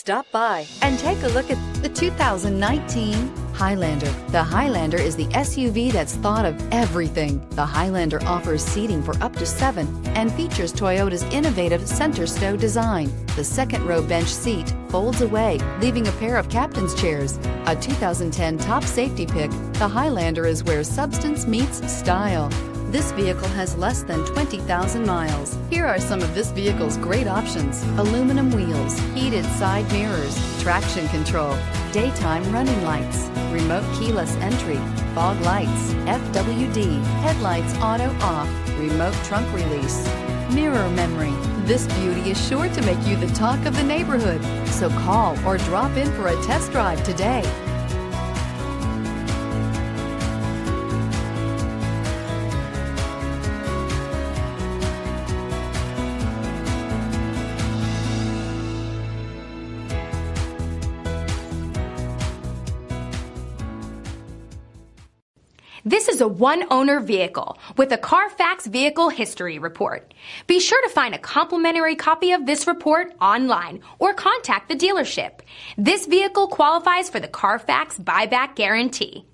Stop by and take a look at the 2019 Highlander. The Highlander is the SUV that's thought of everything. The Highlander offers seating for up to 7 and features Toyota's innovative center stow design. The second row bench seat folds away, leaving a pair of captain's chairs. A 2010 top safety pick, the Highlander is where substance meets style. This vehicle has less than 20,000 miles. Here are some of this vehicle's great options: aluminum wheels, heated side mirrors, traction control, daytime running lights, remote keyless entry, fog lights, FWD, headlights auto off, remote trunk release, mirror memory. This beauty is sure to make you the talk of the neighborhood. So call or drop in for a test drive today. This is a one-owner vehicle with a CARFAX Vehicle History Report. Be sure to find a complimentary copy of this report online or contact the dealership. This vehicle qualifies for the CARFAX Buyback Guarantee.